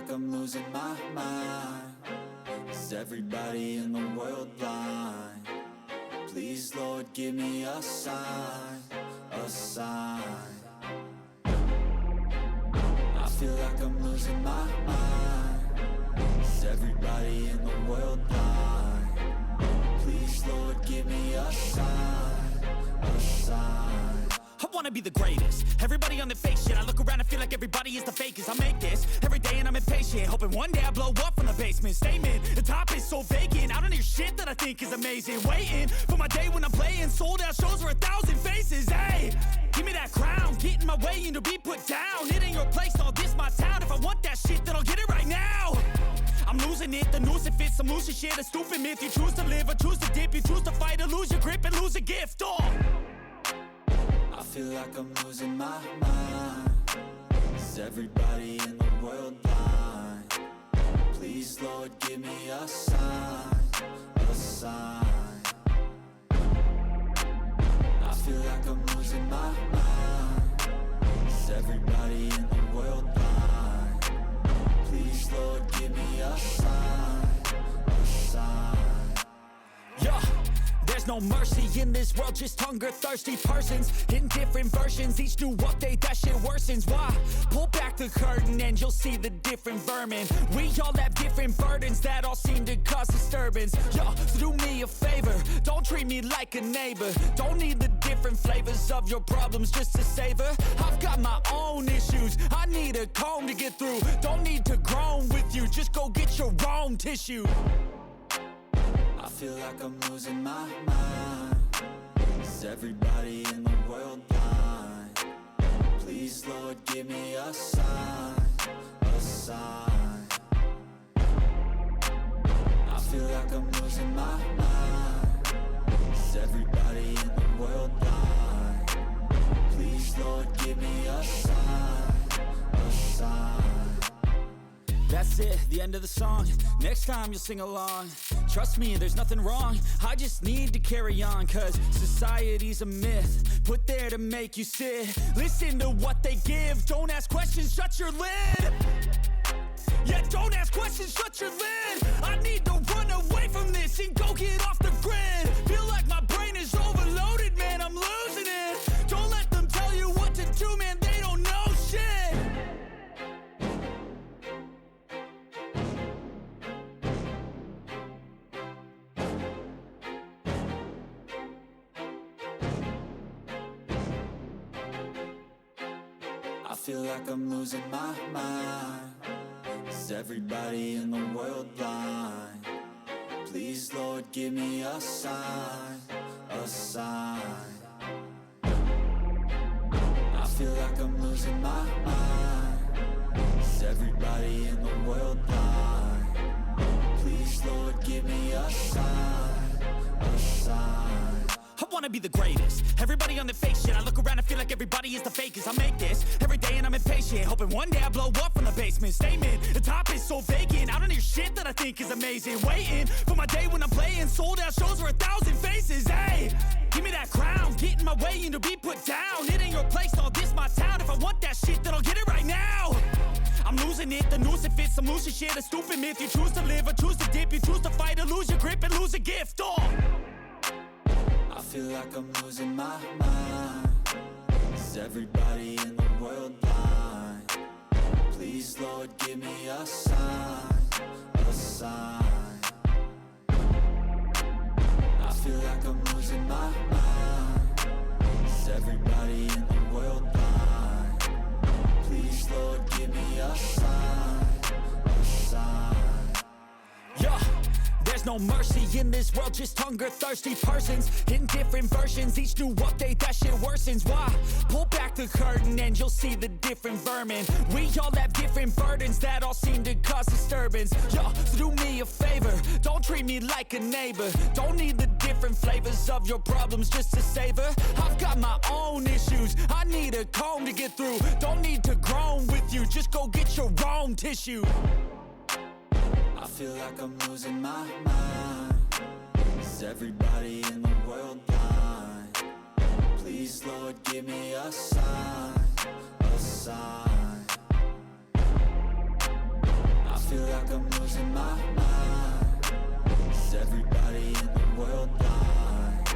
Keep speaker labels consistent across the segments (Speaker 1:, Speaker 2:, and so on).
Speaker 1: like I'm losing my mind. Is everybody in the world blind? Please, Lord, give me a sign, a sign. I feel like I'm losing my mind. Is everybody in the world blind? Please, Lord, give me a sign, a sign.
Speaker 2: I wanna be the greatest. Everybody on the fake shit. I look around and feel like everybody is the fakest. I make this every day and I'm impatient, hoping one day I blow up from the basement. Statement, the top is so vacant. I don't hear shit that I think is amazing. Waiting for my day when I'm playing sold out shows for 1,000 faces. Hey, give me that crown, get in my way and to be put down. It ain't your place, all this my town. If I want that shit, then I'll get it right now. I'm losing it, the noose it fits, some losing shit, a stupid myth. You choose to live or choose to dip, you choose to fight or lose your grip and lose a gift. Oh,
Speaker 1: I feel like I'm losing my mind. Is everybody in the world blind? Please, Lord, give me a sign, a sign. I feel like I'm losing my mind. Is everybody in the world blind? Please, Lord, give me a sign, a sign.
Speaker 2: yeah. There's no mercy in this world, just hunger-thirsty persons in different versions. Each new update, that shit worsens. Why? Pull back the curtain and you'll see the different vermin. We all have different burdens that all seem to cause disturbance. Yo, so do me a favor, don't treat me like a neighbor. Don't need the different flavors of your problems just to savor. I've got my own issues, I need a comb to get through. Don't need to groan with you, just go get your own tissue.
Speaker 1: I feel like I'm losing my mind. Is everybody in the world blind? Please, Lord, give me a sign, a sign. I feel like I'm losing my mind. Is everybody in the world blind? Please, Lord, give me a sign, a sign.
Speaker 2: That's it, the end of the song. Next time you'll sing along. Trust me, there's nothing wrong. I just need to carry on, cause society's a myth put there to make you sit. Listen to what they give. Don't ask questions, shut your lid. Yeah, don't ask questions, shut your lid. I need to run away from this and go get off the grid. Feel like my brain is overloaded, man, I'm losing it. Don't let them tell you what to do, man, they don't know shit.
Speaker 1: I feel like I'm losing my mind. Is everybody in the world blind? Please, Lord, give me a sign, a sign. I feel like I'm losing my mind. Is everybody in the world blind? Please, Lord, give me a sign, a sign.
Speaker 2: I wanna be the greatest. Everybody on the fake shit. I look around and feel like everybody is the fakest. I make this every day and I'm impatient, hoping one day I blow up from the basement. Statement, the top is so vacant. I don't hear shit that I think is amazing. Waiting for my day when I'm playing sold out shows for 1,000 faces. Hey, give me that crown, get in my way and to be put down. It ain't your place, all this my town. If I want that shit, then I'll get it right now. I'm losing it, the noose it fits, some losing shit, a stupid myth. You choose to live or choose to dip, you choose to fight or lose your grip and lose a gift. Oh,
Speaker 1: I feel like I'm losing my mind. Is everybody in the world blind? Please, Lord, give me a sign, a sign. I feel like I'm losing my mind. Is everybody in the world blind? Please, Lord, give me a sign, a sign.
Speaker 2: yeah. There's no mercy in this world, just hunger-thirsty persons in different versions. Each new update, that shit worsens. Why? Pull back the curtain and you'll see the different vermin. We all have different burdens that all seem to cause disturbance. Yo, so do me a favor, don't treat me like a neighbor. Don't need the different flavors of your problems just to savor. I've got my own issues, I need a comb to get through. Don't need to groan with you, just go get your own tissue.
Speaker 1: I feel like I'm losing my mind. Is everybody in the world blind? Please, Lord, give me a sign, a sign. feel like I'm losing my mind. Is everybody in the world blind?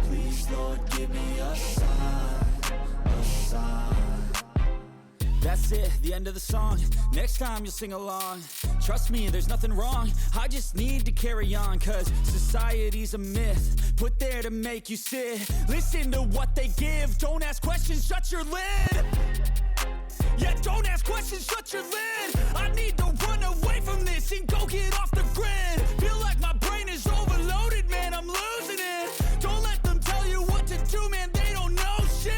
Speaker 1: Please, Lord, give me a sign, a sign.
Speaker 2: That's it, the end of the song. Next time you'll sing along. Trust me, there's nothing wrong. I just need to carry on, cause society's a myth put there to make you sit. Listen to what they give. Don't ask questions, shut your lid. Yeah, don't ask questions, shut your lid. I need to run away from this and go get off the grid. Feel like my brain is overloaded, man, I'm losing it. Don't let them tell you what to do, man, they don't know shit.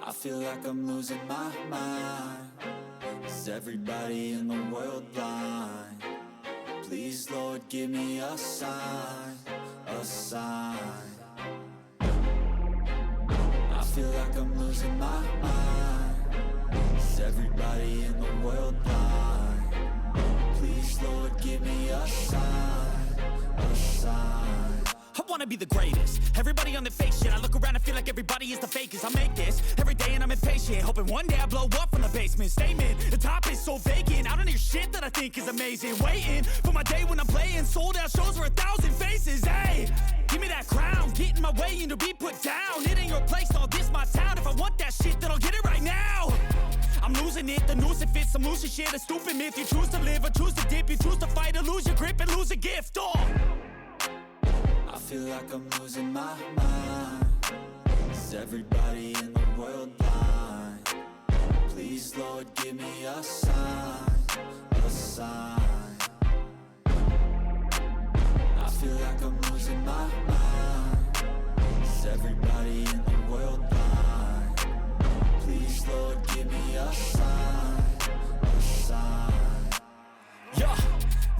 Speaker 1: I feel like I'm losing my mind. Is everybody in the world blind? Please, Lord, give me a sign, a sign. I feel like I'm losing my mind. Is everybody in the world blind? Please, Lord, give me a sign, a sign.
Speaker 2: I wanna be the greatest. Everybody on the fake shit. I look around and feel like everybody is the fakest. I make this every day and I'm impatient, hoping one day I blow up from the basement. Statement, the top is so vacant. I don't hear shit that I think is amazing. Waiting for my day when I'm playing sold out shows for 1,000 faces. Hey, give me that crown, get in my way and to be put down. It ain't your place, all this my town. If I want that shit, then I'll get it right now. I'm losing it, the noose it fits. I'm losing shit, a stupid myth. You choose to live or choose to dip. You choose to fight or lose your grip and lose a gift.
Speaker 1: I feel like I'm losing my mind. Is everybody in the world blind? Please, Lord, give me a sign, a sign. I feel like I'm losing my mind. Is everybody in the world blind? Please, Lord, give me a sign, a sign.
Speaker 2: Yeah.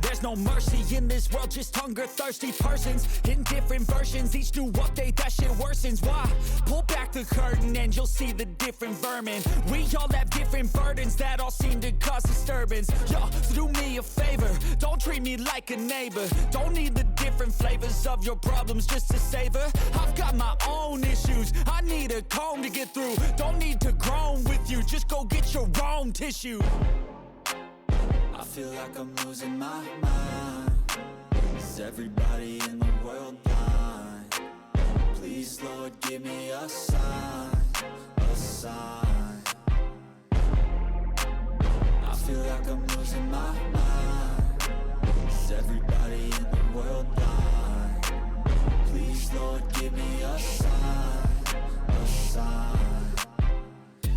Speaker 2: There's no mercy in this world, just hunger-thirsty persons in different versions. Each new update, that shit worsens. Why? Pull back the curtain and you'll see the different vermin. We all have different burdens that all seem to cause disturbance. Yo, so do me a favor, don't treat me like a neighbor. Don't need the different flavors of your problems just to savor. I've got my own issues, I need a comb to get through. Don't need to groan with you, just go get your own tissue.
Speaker 1: I feel like I'm losing my mind. Is everybody in the world blind? Please, Lord, give me a sign, a sign. I feel like I'm losing my mind. Is everybody in the world blind? Please, Lord, give me a sign, a sign.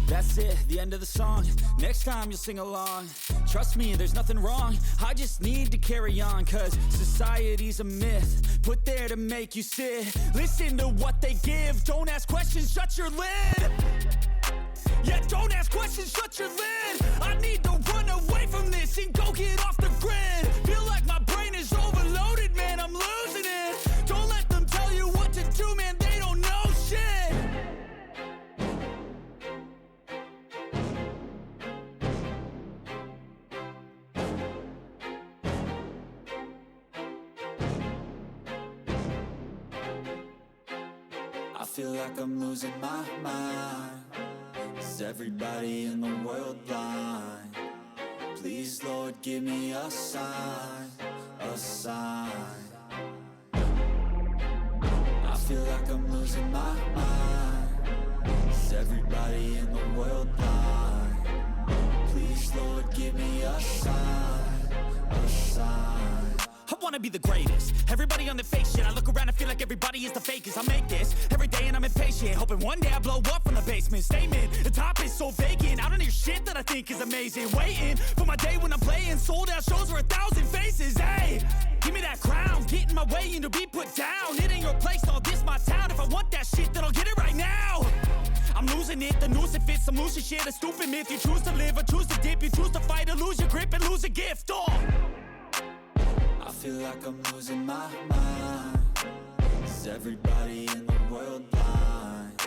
Speaker 2: That's it, the end of the song. Next time you'll sing along. Trust me, there's nothing wrong. I just need to carry on, cause society's a myth put there to make you sit. Listen to what they give. Don't ask questions, shut your lid. Yeah, don't ask questions, shut your lid. I need to run away from this and go get off the grid. Feel like my brain is overloaded, man, I'm losing it. Don't let them tell you what to do, man, they don't know shit.
Speaker 1: I feel like I'm losing my mind. Is everybody in the world blind? Please, Lord, give me a sign, a sign. I feel like I'm losing my mind. Is everybody in the world blind? Please, Lord, give me a sign, a sign.
Speaker 2: I wanna be the greatest. Everybody on the fake shit. I look around and feel like everybody is the fakest. I make this every day and I'm impatient, hoping one day I blow up from the basement. Statement, the top is so vacant. I don't hear shit that I think is amazing. Waiting for my day when I'm playing sold out shows for 1,000 faces. Hey, give me that crown, get in my way and to be put down. It ain't your place, all this my town. If I want that shit, then I'll get it right now. I'm losing it, the noose it fits. I'm losing shit, a stupid myth. You choose to live or choose to dip. You choose to fight or lose your grip and lose a gift.
Speaker 1: I feel like I'm losing my mind. Is everybody in the world blind?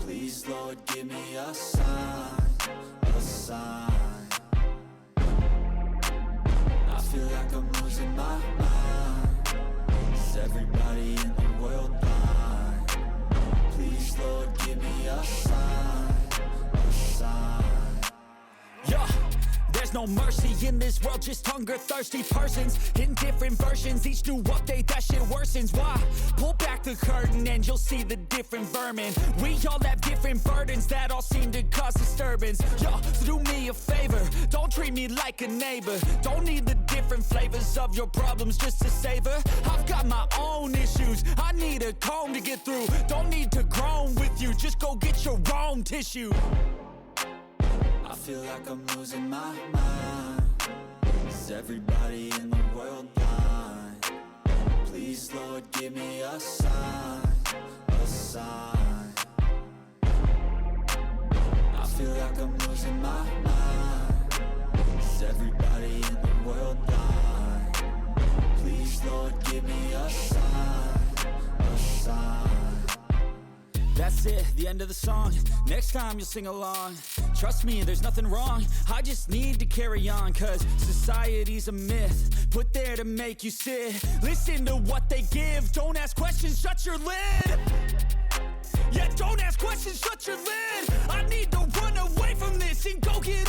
Speaker 1: Please, Lord, give me a sign, a sign. I feel like I'm losing my mind. Is everybody in the world blind? Please, Lord, give me a sign, a sign.
Speaker 2: Yeah, there's no mercy in this world, just hunger-thirsty persons in different versions. Each new update, that shit worsens. Why? Pull back the curtain and you'll see the different vermin. We all have different burdens that all seem to cause disturbance. Yo, so do me a favor, don't treat me like a neighbor. Don't need the different flavors of your problems just to savor. I've got my own issues, I need a comb to get through. Don't need to groan with you, just go get your own tissue.
Speaker 1: I feel like I'm losing my mind. Is everybody in the world blind? Please, Lord, give me a sign, a sign. I feel like I'm losing my mind. Is everybody in the world blind? Please, Lord, give me a sign, a sign.
Speaker 2: That's it, the end of the song. Next time you'll sing along. Trust me, there's nothing wrong. I just need to carry on, cause society's a myth put there to make you sit. Listen to what they give. Don't ask questions, shut your lid. Yeah, don't ask questions, shut your lid. I need to run away from this and go get